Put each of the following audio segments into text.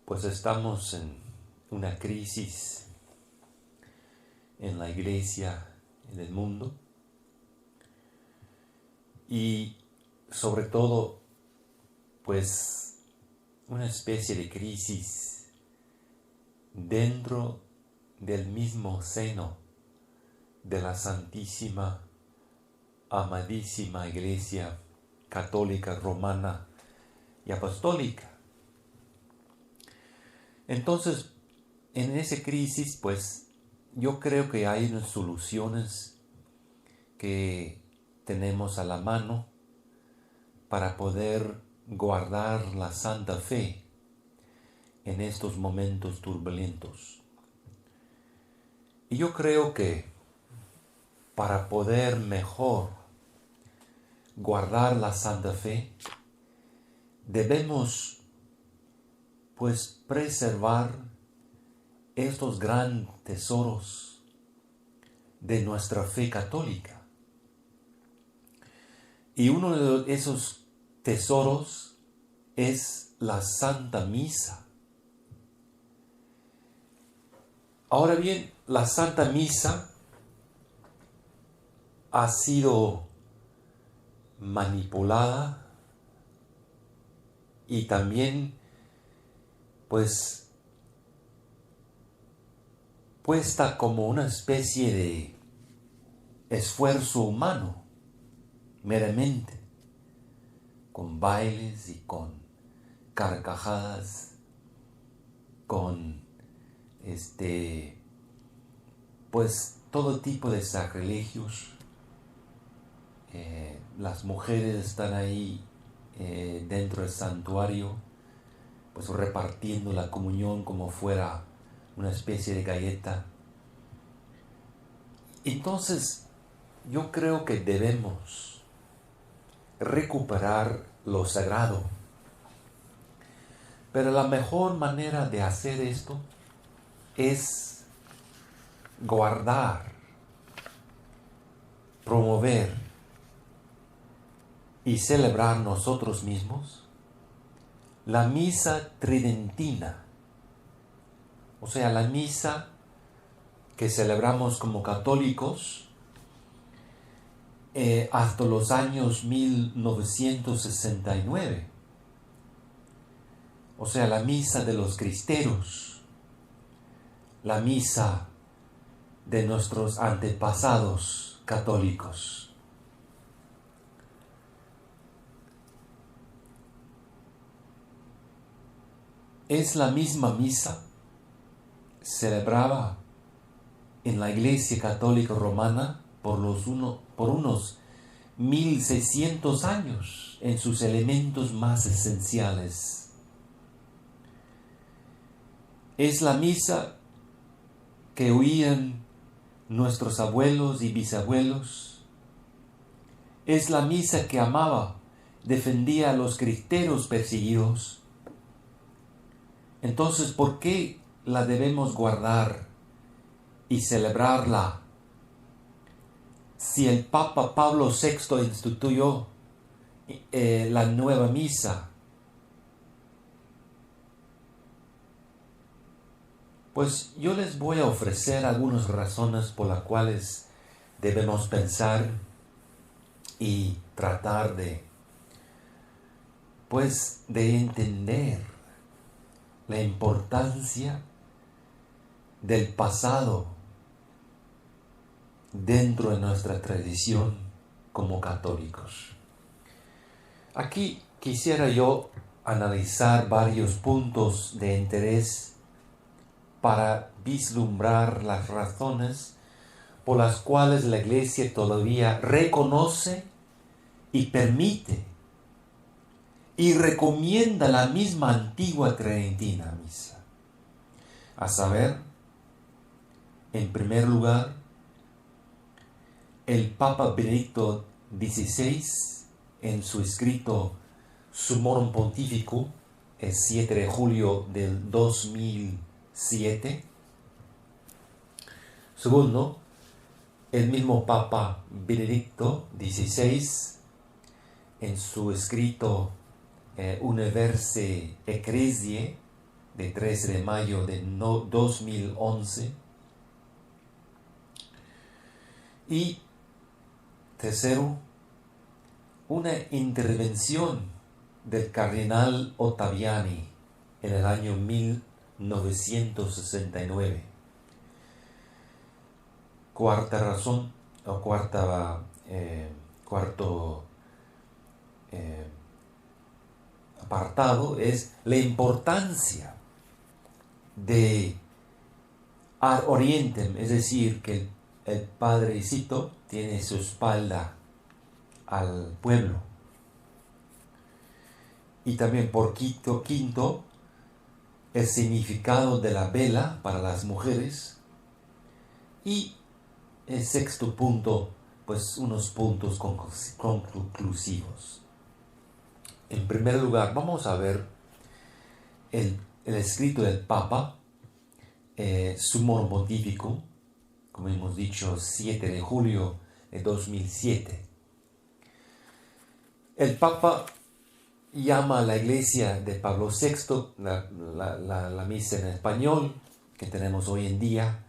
Pues estamos en una crisis en la iglesia, en el mundo, y sobre todo, pues una especie de crisis dentro del mismo seno de la Santísima, amadísima Iglesia Católica, Romana y Apostólica. Entonces, en esa crisis, pues, yo creo que hay unas soluciones que tenemos a la mano para poder guardar la santa fe en estos momentos turbulentos. Y yo creo que para poder mejor guardar la santa fe, debemos pues preservar estos grandes tesoros de nuestra fe católica. Y uno de esos tesoros es la Santa Misa. Ahora bien, la Santa Misa ha sido manipulada y también pues puesta como una especie de esfuerzo humano, meramente, con bailes y con carcajadas, con pues todo tipo de sacrilegios. Las mujeres están ahí dentro del santuario, pues repartiendo la comunión como fuera una especie de galleta. Entonces, yo creo que debemos recuperar lo sagrado. Pero la mejor manera de hacer esto es guardar, promover y celebrar nosotros mismos la misa tridentina, o sea, la misa que celebramos como católicos hasta los años 1969, o sea, la misa de los cristeros, la misa de nuestros antepasados católicos. Es la misma misa celebrada en la Iglesia Católica Romana por unos 1600 años en sus elementos más esenciales. Es la misa que oían nuestros abuelos y bisabuelos. Es la misa que amaba, defendía a los cristeros perseguidos. Entonces, ¿por qué la debemos guardar y celebrarla si el Papa Pablo VI instituyó la nueva misa? Pues yo les voy a ofrecer algunas razones por las cuales debemos pensar y tratar de entender la importancia del pasado dentro de nuestra tradición como católicos. Aquí quisiera yo analizar varios puntos de interés para vislumbrar las razones por las cuales la Iglesia todavía reconoce y permite y recomienda la misma antigua tridentina misa. A saber, en primer lugar, el Papa Benedicto XVI, en su escrito Summorum Pontificum, el 7 de julio del 2007. Segundo, el mismo Papa Benedicto XVI, en su escrito Universe Ecclesiae, de 13 de mayo de 2011. Y tercero, una intervención del cardenal Ottaviani en el año 1969. Cuarta razón, o cuarto apartado es la importancia de ad orientem, es decir, que el padrecito tiene su espalda al pueblo. Y también por quinto, el significado de la vela para las mujeres. Y el sexto punto, pues unos puntos conclusivos. En primer lugar, vamos a ver el escrito del Papa, Summorum Pontificum, como hemos dicho, 7 de julio de 2007. El Papa llama a la Iglesia de Pablo VI, la misa en español que tenemos hoy en día,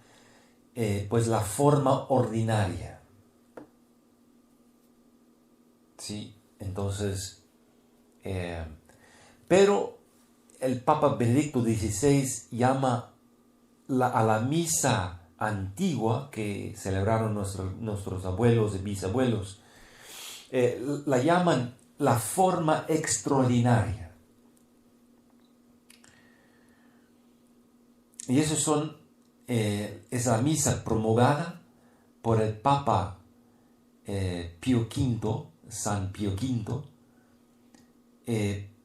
pues la forma ordinaria. ¿Sí? Entonces, pero el Papa Benedicto XVI llama a la misa antigua que celebraron nuestros abuelos y bisabuelos, la llaman la forma extraordinaria. Y eso es la misa promulgada por el Papa Pío V, San Pío V,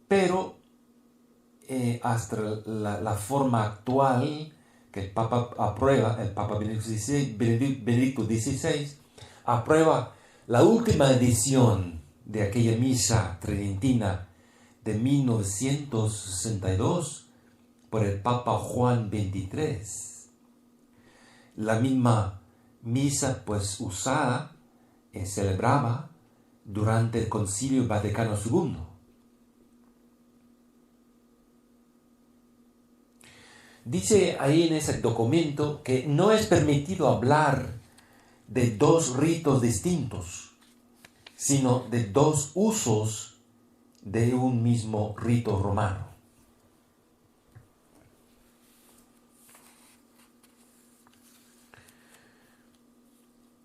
pero hasta la forma actual que el Papa aprueba, el Papa Benedicto XVI, aprueba la última edición de aquella misa tridentina de 1962 por el Papa Juan XXIII. La misma misa pues usada, celebraba durante el Concilio Vaticano II. Dice ahí en ese documento que no es permitido hablar de dos ritos distintos, sino de dos usos de un mismo rito romano.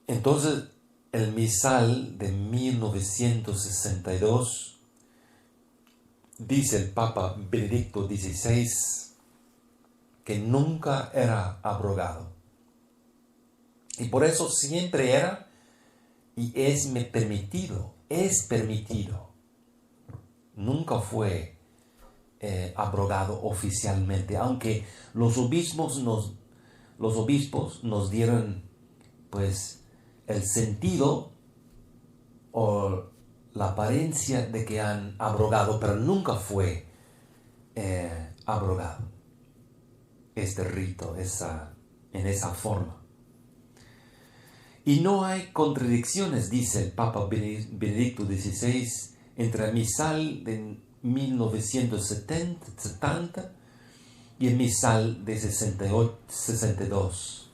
Entonces, el misal de 1962, dice el Papa Benedicto XVI, que nunca era abrogado. Y por eso siempre era y es permitido. Nunca fue abrogado oficialmente, aunque los obispos nos dieron pues el sentido o la apariencia de que han abrogado, pero nunca fue abrogado este rito en esa forma. Y no hay contradicciones, dice el Papa Benedicto XVI, entre el misal de 1970 y el misal de 62.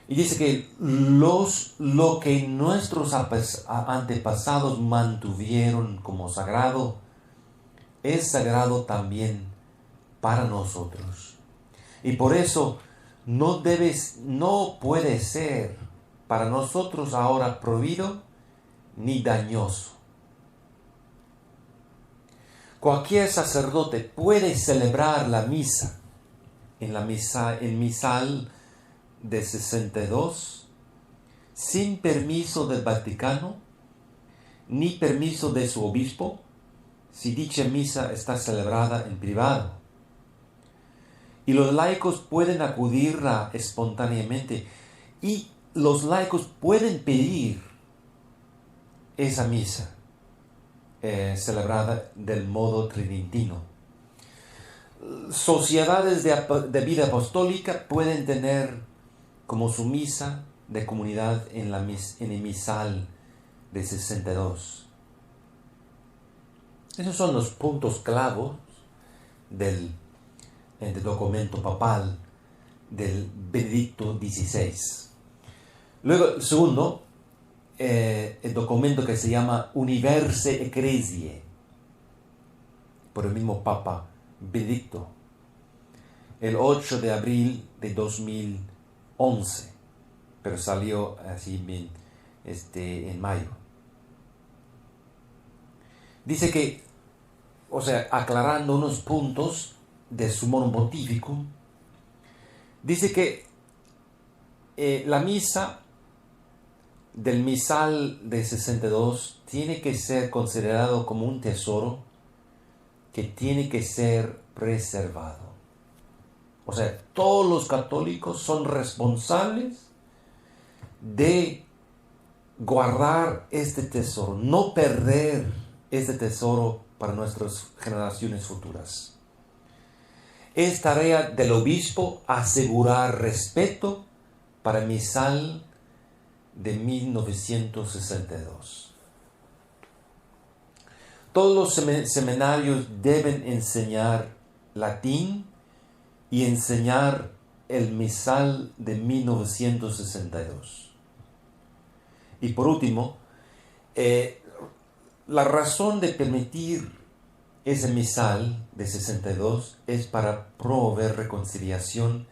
Y dice que lo que nuestros antepasados mantuvieron como sagrado, es sagrado también para nosotros. Y por eso no puede ser para nosotros ahora prohibido ni dañoso. Cualquier sacerdote puede celebrar la misa en misal de 62 sin permiso del Vaticano ni permiso de su obispo si dicha misa está celebrada en privado. Y los laicos pueden acudirla espontáneamente y los laicos pueden pedir esa misa celebrada del modo tridentino. Sociedades de vida apostólica pueden tener como su misa de comunidad en el misal de 62. Esos son los puntos clavos del documento papal del Benedicto XVI. Luego, el segundo, el documento que se llama Universe Ecclesiae, por el mismo Papa Benedicto, el 8 de abril de 2011, pero salió así bien, en mayo. Dice que, o sea, aclarando unos puntos de Sumorum Pontificum, dice que la misa del misal de 62 tiene que ser considerado como un tesoro que tiene que ser preservado. O sea, todos los católicos son responsables de guardar este tesoro, no perder este tesoro para nuestras generaciones futuras. Es tarea del obispo asegurar respeto para el misal de 1962. Todos los seminarios deben enseñar latín y enseñar el misal de 1962. Y por último, la razón de permitir ese misal de 62 es para promover reconciliación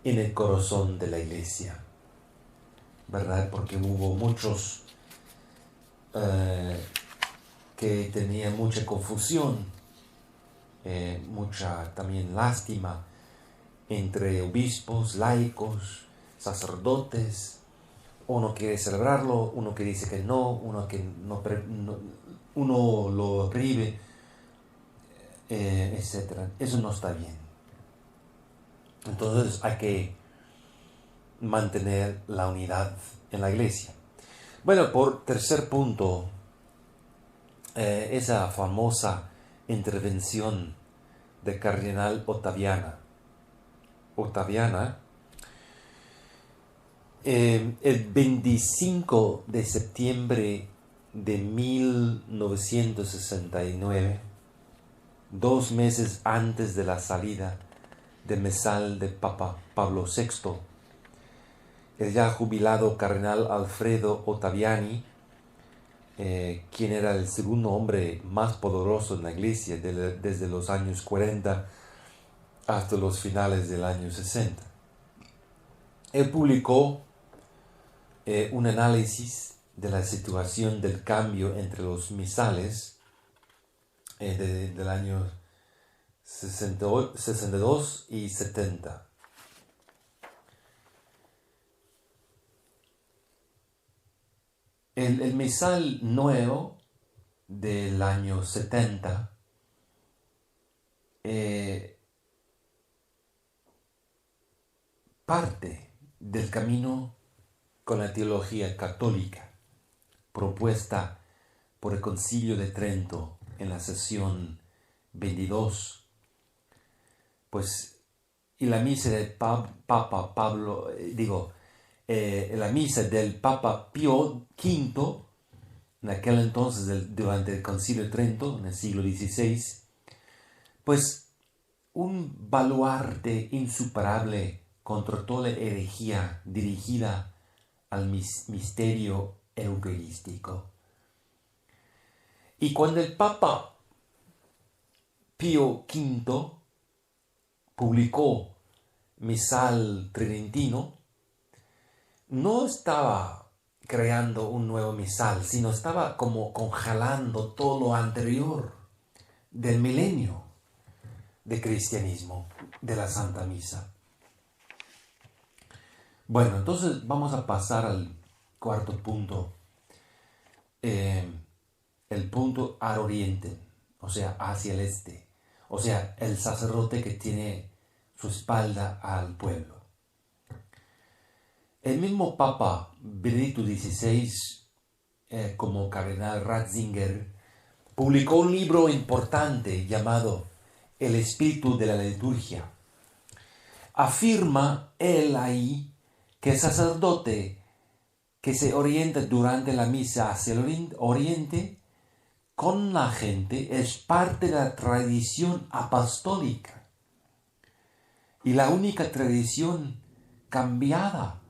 en el corazón de la Iglesia, ¿verdad? Porque hubo muchos que tenían mucha confusión, mucha también lástima entre obispos, laicos, sacerdotes. Uno quiere celebrarlo, uno que dice que no, uno que no, uno lo prohíbe, etc. Eso no está bien. Entonces hay que mantener la unidad en la Iglesia. Bueno, por tercer punto, esa famosa intervención de Cardenal Ottaviani. El 25 de septiembre de 1969, 2 meses antes de la salida del misal de Papa Pablo VI, el ya jubilado cardenal Alfredo Ottaviani, quien era el segundo hombre más poderoso en la Iglesia desde los años 40 hasta los finales del año 60. Él publicó un análisis de la situación del cambio entre los misales del año 62 y 70. El misal nuevo del año 70 parte del camino con la teología católica propuesta por el Concilio de Trento en la sesión 22, y la misa del la misa del Papa Pío V, en aquel entonces durante el Concilio de Trento, en el siglo XVI, un baluarte insuperable contra toda la herejía dirigida al misterio eucarístico. Y cuando el Papa Pío V publicó Misal Tridentino, no estaba creando un nuevo misal, sino estaba como congelando todo lo anterior del milenio de cristianismo, de la Santa Misa. Bueno, entonces vamos a pasar al cuarto punto, el punto al oriente, o sea, hacia el este, o sea, el sacerdote que tiene su espalda al pueblo. El mismo Papa Benedicto XVI, como cardenal Ratzinger, publicó un libro importante llamado El espíritu de la liturgia. Afirma él ahí que el sacerdote que se orienta durante la misa hacia el oriente con la gente es parte de la tradición apostólica y la única tradición cambiada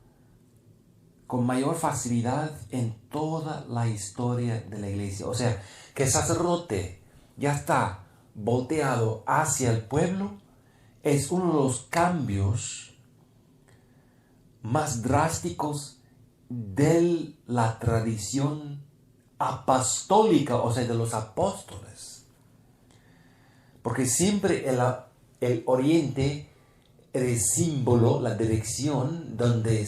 con mayor facilidad en toda la historia de la iglesia. O sea, que el sacerdote ya está volteado hacia el pueblo es uno de los cambios más drásticos de la tradición apostólica, o sea, de los apóstoles. Porque siempre el oriente era el símbolo, la dirección donde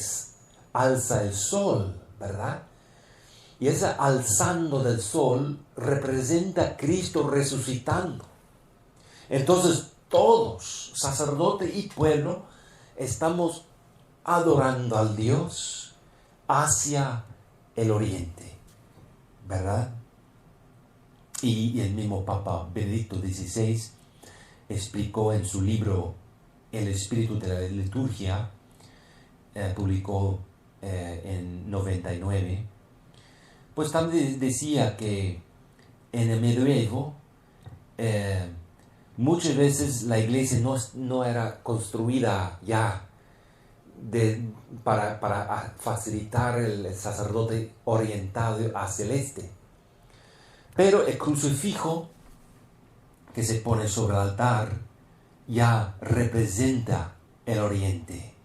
alza el sol, ¿verdad? Y ese alzando del sol representa a Cristo resucitando. Entonces todos, sacerdote y pueblo, estamos adorando al Dios hacia el oriente, ¿verdad? Y el mismo Papa Benedicto XVI explicó en su libro El espíritu de la liturgia, publicó en 99, pues también decía que en el medioevo muchas veces la iglesia no era construida ya para facilitar el sacerdote orientado hacia el este. Pero el crucifijo que se pone sobre el altar ya representa el oriente.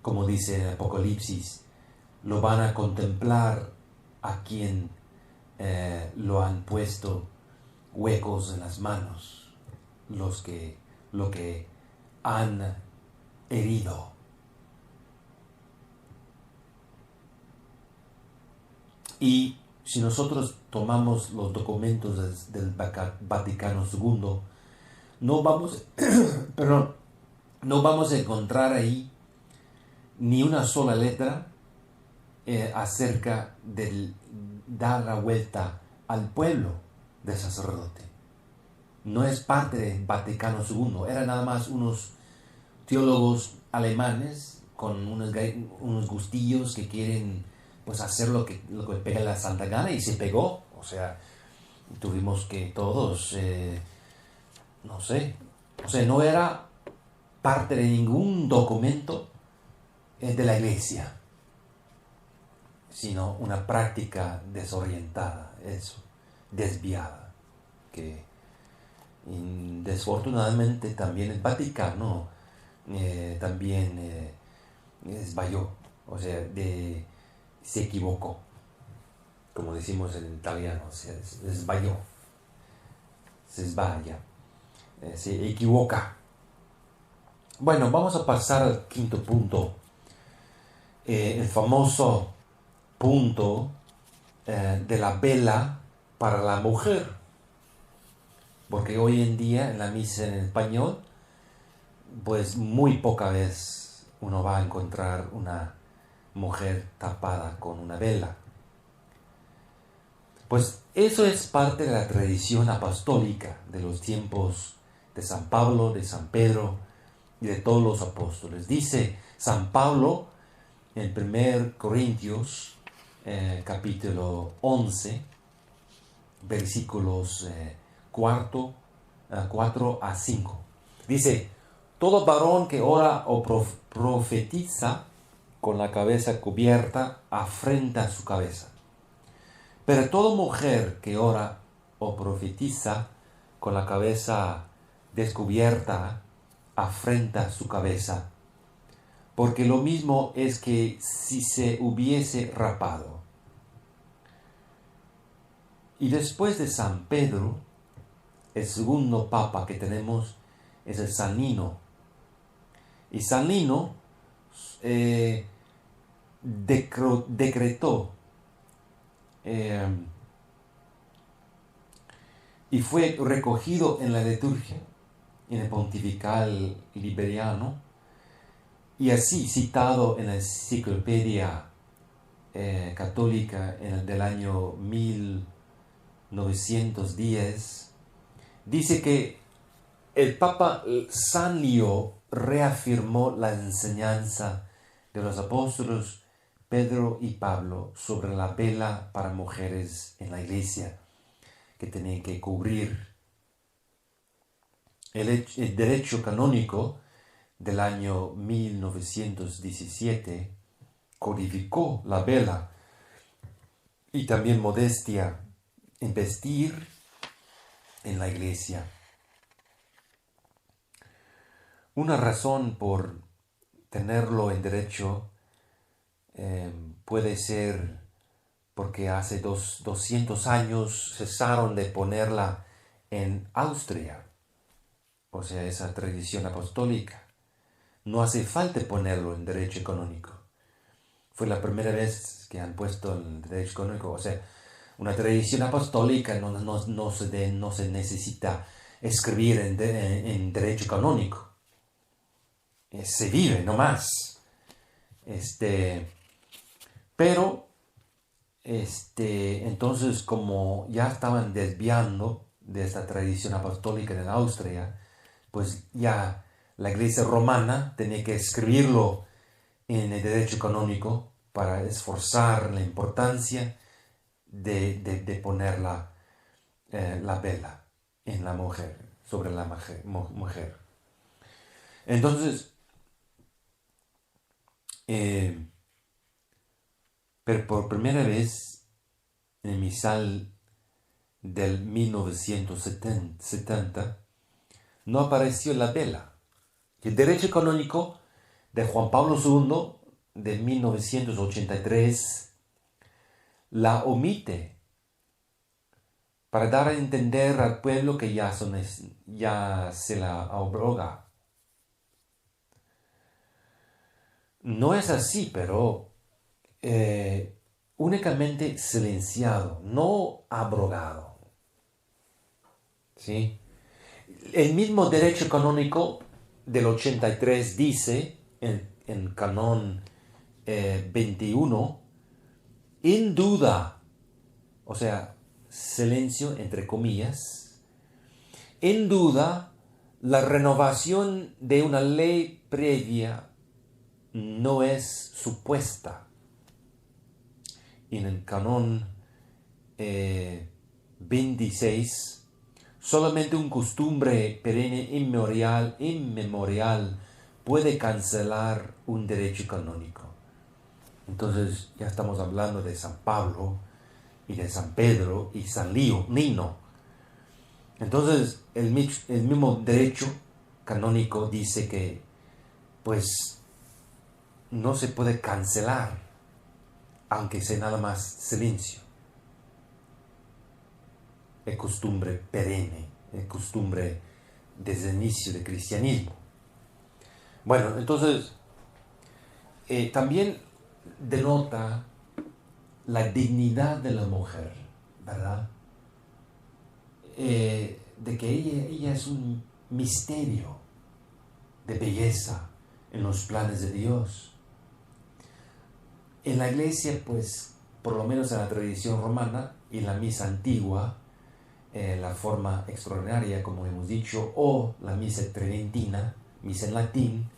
Como dice en el Apocalipsis, lo van a contemplar a quien lo han puesto huecos en las manos, lo que han herido. Y si nosotros tomamos los documentos del Vaticano II, no vamos a encontrar ahí ni una sola letra acerca de dar la vuelta al pueblo del sacerdote. No es parte del Vaticano II, eran nada más unos teólogos alemanes con unos gustillos que quieren pues hacer lo que pega la santa gana, y se pegó. O sea, tuvimos que todos, no sé, o sea, no era parte de ningún documento de la iglesia, sino una práctica desorientada, desviada, que desafortunadamente también el Vaticano también desvayó, o sea, se equivocó, como decimos en italiano, se desvayó, se desvaya, se equivoca. Bueno, vamos a pasar al quinto punto, el famoso punto de la vela para la mujer, porque hoy en día en la misa en español, pues muy poca vez uno va a encontrar una mujer tapada con una vela. Pues eso es parte de la tradición apostólica de los tiempos de San Pablo, de San Pedro y de todos los apóstoles. Dice San Pablo en 1 Corintios capítulo 11, versículos 4 a 5. Dice: todo varón que ora o profetiza con la cabeza cubierta afrenta su cabeza. Pero toda mujer que ora o profetiza con la cabeza descubierta afrenta su cabeza, porque lo mismo es que si se hubiese rapado. Y después de San Pedro, el segundo papa que tenemos es el San Lino. Y San Lino decretó y fue recogido en la liturgia, en el Pontifical Liberiano, y así citado en la Enciclopedia Católica del año 1910, dice que el Papa San Leo reafirmó la enseñanza de los apóstoles Pedro y Pablo sobre la vela para mujeres en la iglesia que tenían que cubrir. El derecho canónico del año 1917 codificó la vela y también modestia en vestir en la iglesia. Una razón por tenerlo en derecho puede ser porque hace 200 años cesaron de ponerla en Austria, o sea, esa tradición apostólica. No hace falta ponerlo en derecho canónico. Fue la primera vez que han puesto el derecho canónico, o sea, una tradición apostólica no se necesita escribir en derecho canónico. Se vive nomás. Pero entonces, como ya estaban desviando de esta tradición apostólica en Austria, pues ya la iglesia romana tenía que escribirlo en el derecho canónico para esforzar la importancia de poner la vela en la mujer, sobre la mujer. Entonces, pero por primera vez en el misal del 1970 no apareció la vela. El derecho canónico de Juan Pablo II de 1983 la omite para dar a entender al pueblo que ya se la abroga. No es así, pero únicamente silenciado, no abrogado. ¿Sí? El mismo derecho canónico del 83 dice, en Canón 21, en duda, o sea, silencio entre comillas, en duda la renovación de una ley previa no es supuesta. En el Canón 26, solamente un costumbre perenne inmemorial puede cancelar un derecho canónico. Entonces ya estamos hablando de San Pablo y de San Pedro y San Nino. Entonces el mismo derecho canónico dice que pues no se puede cancelar aunque sea nada más silencio. Es costumbre perenne, es costumbre desde el inicio del cristianismo. Bueno, entonces también denota la dignidad de la mujer, ¿verdad? De que ella es un misterio de belleza en los planes de Dios. En la iglesia, pues, por lo menos en la tradición romana y en la misa antigua, la forma extraordinaria, como hemos dicho, o la misa tridentina, misa en latín,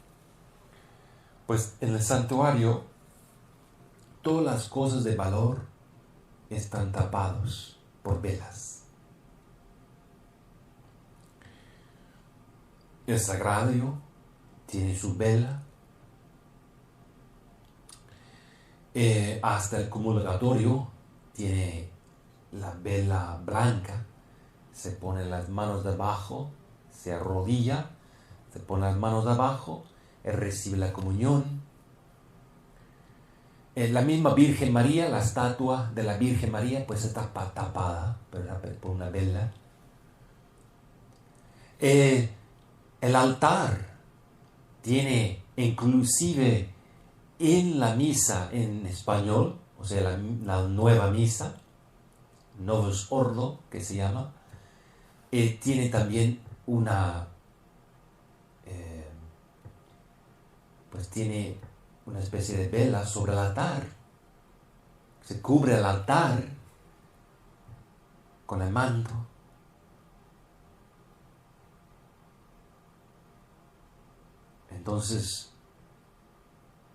pues en el santuario todas las cosas de valor están tapados por velas. El sagrario tiene su vela, hasta el comulgatorio tiene la vela blanca, se pone las manos debajo, se arrodilla, se pone las manos abajo, recibe la comunión. La misma Virgen María, la estatua de la Virgen María, pues está tapada, ¿verdad?, por una vela. El altar tiene inclusive en la misa en español, o sea, la nueva misa, Novus Ordo, que se llama, tiene también pues tiene una especie de vela sobre el altar. Se cubre el altar con el manto. Entonces,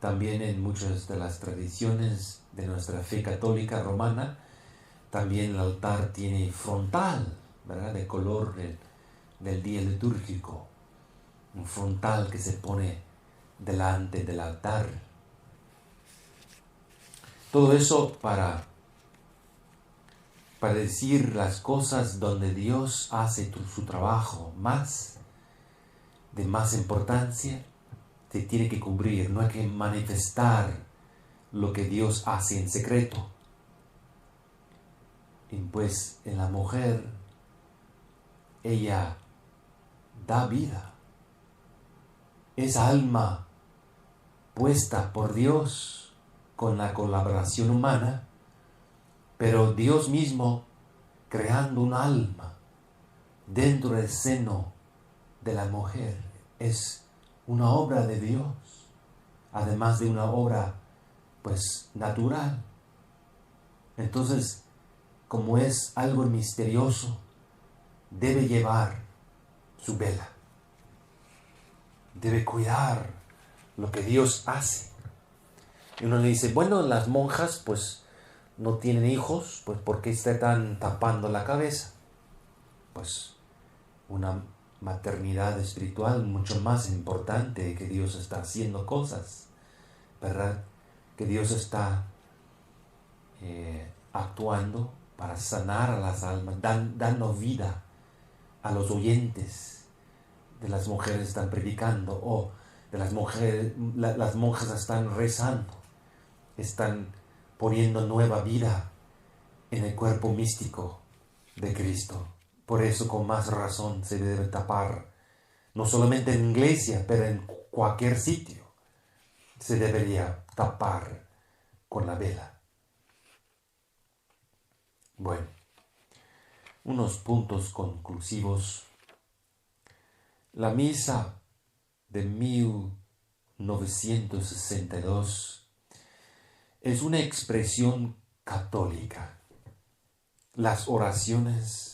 también en muchas de las tradiciones de nuestra fe católica romana, también el altar tiene frontal, ¿verdad?, de color del día litúrgico, un frontal que se pone delante del altar. Todo eso para decir las cosas donde Dios hace su trabajo de más importancia, se tiene que cubrir, no hay que manifestar lo que Dios hace en secreto. Y pues en la mujer, ella da vida. Esa alma puesta por Dios con la colaboración humana, pero Dios mismo creando un alma dentro del seno de la mujer, es una obra de Dios, además de una obra pues natural. Entonces, como es algo misterioso, debe llevar su vela, debe cuidar lo que Dios hace. Y uno le dice, bueno, las monjas pues no tienen hijos, pues ¿por qué están tapando la cabeza? Pues una maternidad espiritual mucho más importante, que Dios está haciendo cosas, ¿verdad? Que Dios está actuando para sanar a las almas, dando vida a los oyentes de las mujeres están predicando, o de las mujeres, las monjas están rezando, están poniendo nueva vida en el cuerpo místico de Cristo. Por eso con más razón se debe tapar, no solamente en iglesia, pero en cualquier sitio se debería tapar con la vela. Bueno, unos puntos conclusivos. La misa de 1962 es una expresión católica. Las oraciones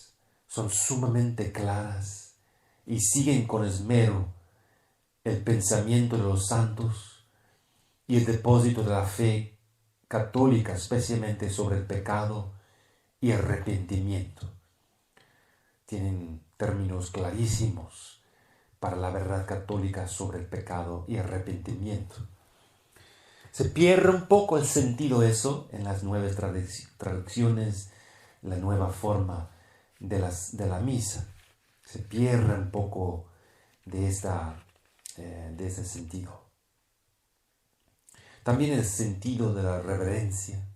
son sumamente claras y siguen con esmero el pensamiento de los santos y el depósito de la fe católica, especialmente sobre el pecado y arrepentimiento. Tienen términos clarísimos para la verdad católica sobre el pecado y arrepentimiento. Se pierde un poco el sentido de eso en las nuevas traducciones, la nueva forma de la misa. Se pierde un poco de ese sentido. También el sentido de la reverencia,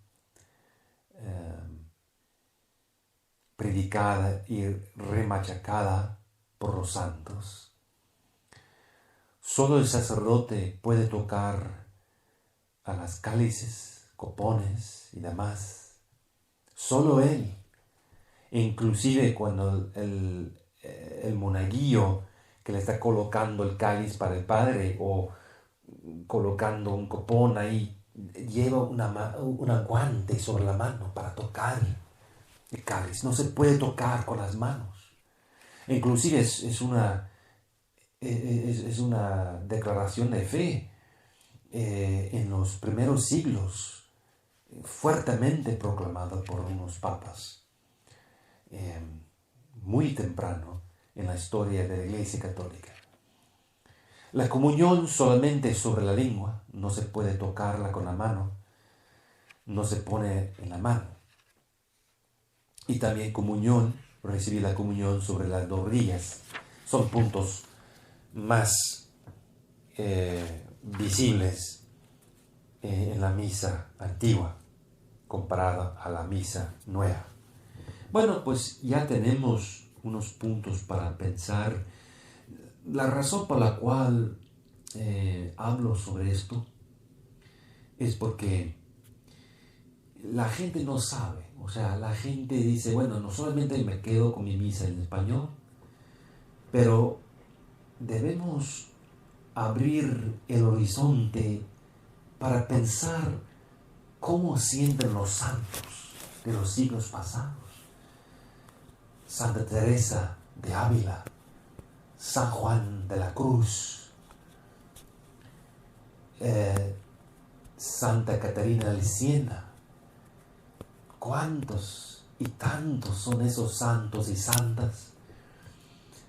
predicada y remachacada por los santos. Solo el sacerdote puede tocar a las cálices, copones y demás. Solo él. E inclusive cuando el monaguillo que le está colocando el cáliz para el padre o colocando un copón ahí, lleva un guante sobre la mano para tocar el cáliz. No se puede tocar con las manos. Inclusive es una declaración de fe en los primeros siglos, fuertemente proclamada por unos papas, muy temprano en la historia de la Iglesia Católica. La comunión solamente sobre la lengua, no se puede tocarla con la mano, no se pone en la mano. Y también recibir la comunión sobre las rodillas. Son puntos más visibles en la misa antigua comparada a la misa nueva. Bueno, pues ya tenemos unos puntos para pensar. La razón por la cual hablo sobre esto es porque la gente no sabe. O sea, la gente dice, bueno, no solamente me quedo con mi misa en español, pero debemos abrir el horizonte para pensar cómo sienten los santos de los siglos pasados. Santa Teresa de Ávila, San Juan de la Cruz, Santa Catarina de Siena. ¿Cuántos y tantos son esos santos y santas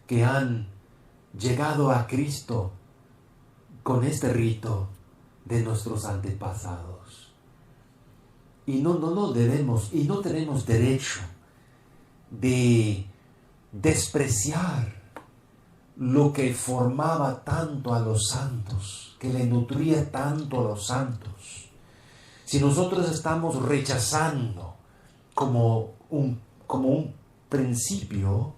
que han llegado a Cristo con este rito de nuestros antepasados? Y no debemos y no tenemos derecho de despreciar lo que formaba tanto a los santos, que le nutría tanto a los santos. Si nosotros estamos rechazando como un principio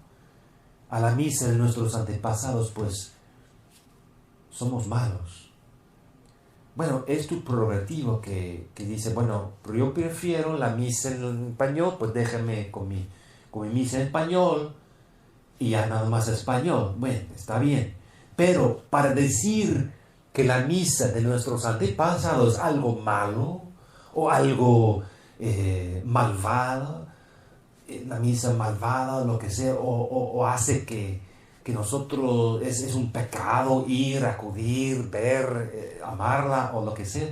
a la misa de nuestros antepasados, pues somos malos. Bueno, es tu prerrogativo que dice, bueno, pero yo prefiero la misa en español, pues déjame con mi misa en español y ya nada más español. Bueno, está bien. Pero para decir que la misa de nuestros antepasados es algo malo o algo malvado, la misa malvada o lo que sea, o hace que nosotros es un pecado ir, acudir, ver, amarla o lo que sea,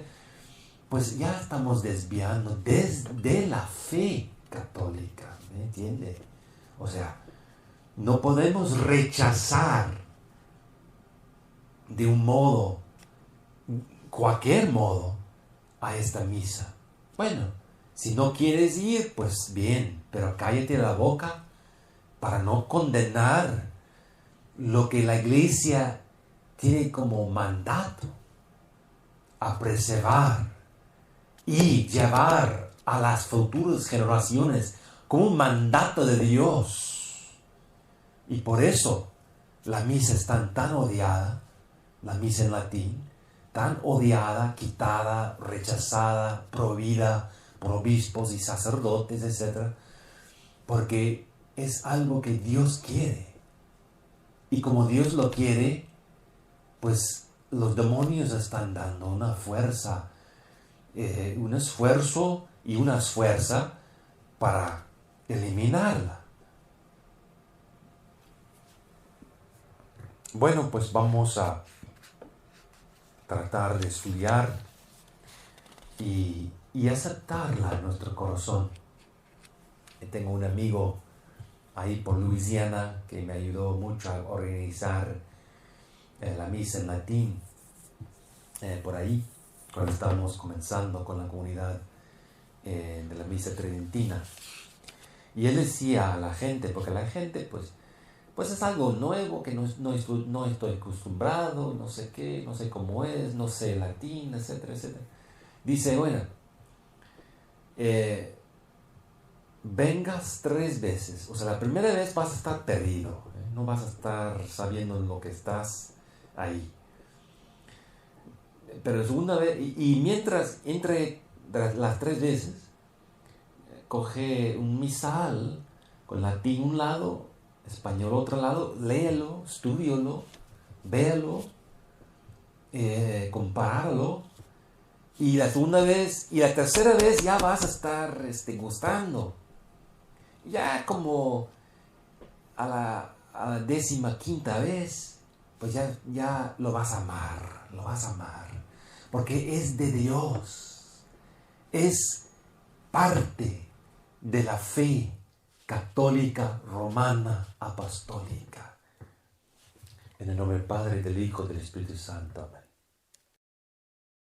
pues ya estamos desviando desde la fe católica, ¿me entiende? O sea, no podemos rechazar de un modo, cualquier modo, a esta misa. Bueno, si no quieres ir, pues bien, pero cállate la boca para no condenar lo que la iglesia tiene como mandato a preservar y llevar a las futuras generaciones como un mandato de Dios. Y por eso la misa es tan odiada, la misa en latín, tan odiada, quitada, rechazada, prohibida por obispos y sacerdotes, etc. Porque es algo que Dios quiere. Y como Dios lo quiere, pues los demonios están dando una fuerza, un esfuerzo y una fuerza para eliminarla. Bueno, pues vamos a tratar de estudiar y aceptarla en nuestro corazón. Tengo un amigo ahí por Luisiana que me ayudó mucho a organizar la misa en latín por ahí, cuando estábamos comenzando con la comunidad de la misa tridentina. Y él decía a la gente, porque la gente pues es algo nuevo que no estoy acostumbrado, no sé qué, no sé cómo es, no sé latín, etcétera, etcétera. Dice, bueno, vengas 3 veces. O sea, la primera vez vas a estar perdido, no vas a estar sabiendo en lo que estás ahí. Pero la segunda vez, y mientras entre las 3 veces, coge un misal con latín un lado, español otro lado, léelo, estúdialo, véalo, compáralo. Y la segunda vez y la tercera vez ya vas a estar gustando. Ya como a la 15ª vez, pues ya lo vas a amar, porque es de Dios, es parte de la fe católica, romana, apostólica. En el nombre del Padre, del Hijo y del Espíritu Santo. Amén.